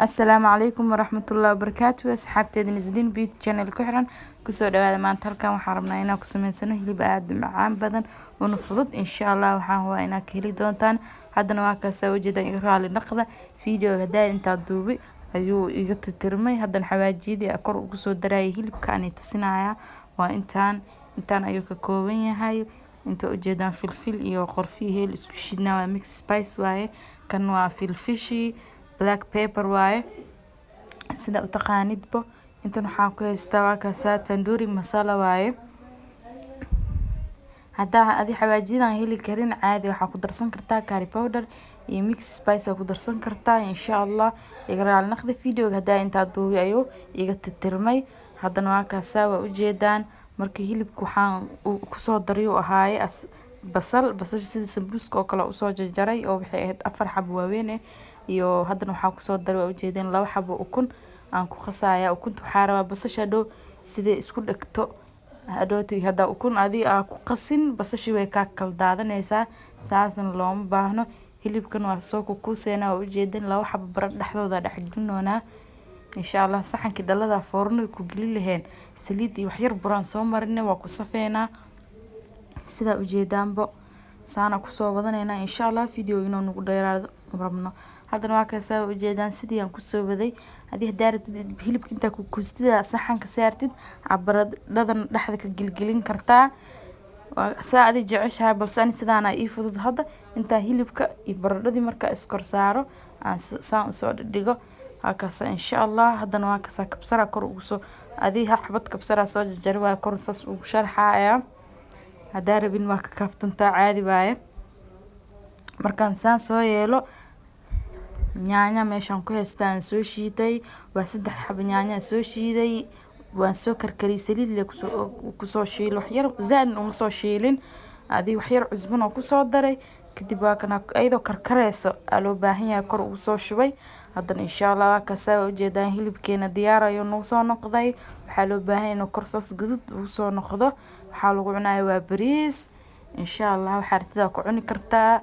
السلام عليكم ورحمة الله وبركاته. أصحابتي نزلين بيوت channel كحران كسر دواء ما تركم وحرمنا هنا كسمين سنة اللي بعد معان بدن ونفضل إن شاء الله وحان هو هنا كهلي دونتان هذا نواك سوي جدا يقرأ للنقطة فيديو هدا أنت دوبي أيو يقط ترمي هذا الحواجيدي أقرأ كسر دراي هلي بكاني تصنعها وإنتان أيوك كوين هاي انت ujeedaan filfil iyo qorfihii la isku shidnaa waa mix spice waaye kan waa filfishi black pepper waaye sida u taqaanidba intan waxaan ku haystaa waa kaasa tandoori masala waaye haddaa adi xawaajidan heli karin caadi waxaa ku darsan kartaa curry powder iyo mix spice ku darsan kartaa insha Allah igaraal naqdi videoga haddaa inta duubi ayo iga tirtirmay haddana waa kaasa waa ujeedaan marka hilibku waxaan ku soo daray oo ahaay basal sida sambuuska oo kale u soo jarjaray oo waxay ahayd 4 xabo waaweyn iyo haddana waxaan ku soo daray oo ujeedeen 2 xabo ukun aan ku qasaaya ukunta waxaa rabaa basasha dhow sida isku dhagto hadhooti hada ukun adi ku qasin basasha way ka kala daadanaysaa saasan looma baahno hilibkan waa soo ku kuuseena oo ujeedeen 2 xabo barad dhexdooda dhaxgilnoona إن شاء الله صحن كده لذا فرن يكوجلي لهن سليدي وحير بران سومرنا وكسفينا سيدا وجيدان بو سانا كسو بدنينا إن شاء الله فيديو ينو نقدر ربنا هذا نواك سوا وجيدان سيدي أن كسو بدي هذه دارب بهلب كنت كوستدا صحن كسارتد عبرد لذا لحظة الجلجلين كرتا ساعدي جعشها بلساني سدانا يفضل هذا انت هلبك يبردي مركا اسكر سارو عن سان سود ديغو هكذا إن شاء الله هذا نواكسا كبسرة كروسو هذه حبت كبسرة صوج جروا كورسس وشرحة يا هذا ربين ما كفتن تا عادي باي مركان سان سويلو نيانيا ميشان كويستان سوشيتي وسد حب نيانيا سوشيتي وانسو كركري سليل اللي كسو شيل وحير زاد ومسو شيلين هذه وحير عزبنا وكسو دري كدب كنا أيضا كركريسو ألو باهية كروسو شوي هذا إن شاء الله كسا وجدان هلب كينا ديارة ينوصو نقضي وحالو باهين وكرصص قدد وصو نقضه وحالو عناي وبريس إن شاء الله وحارتدا كعوني كرتا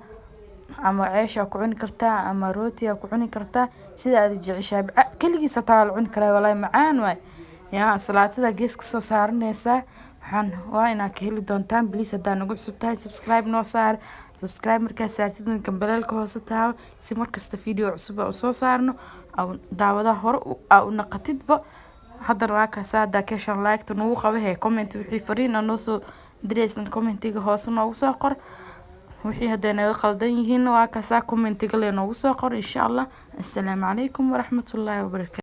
أما عيشة كعوني كرتا أما روتي كعوني كرتا سيدا هذه جعيشة كل جيسة طال عوني كرا والله معان واي يا صلاة دا جيسك سو سارنيسا waxaan waa inaa ka heli doontaan please hadaa nagu cusubtahay subscribe noo saar subscribe markaa saartid gambalaalka hoose taabo si markasta video cusub oo soo saarno aw daawada hore u naqatidba haddana waa kaasa hadaa kashan like ta nagu qabahay comment wixii fariin noo soo diraysan commentiga hoose noogu soo qor wixii haday naga qaldan yihiin waa kaasa commentiga le noogu soo qor insha Allah assalaamu calaykum waraxmatullaahi wabarakaatuh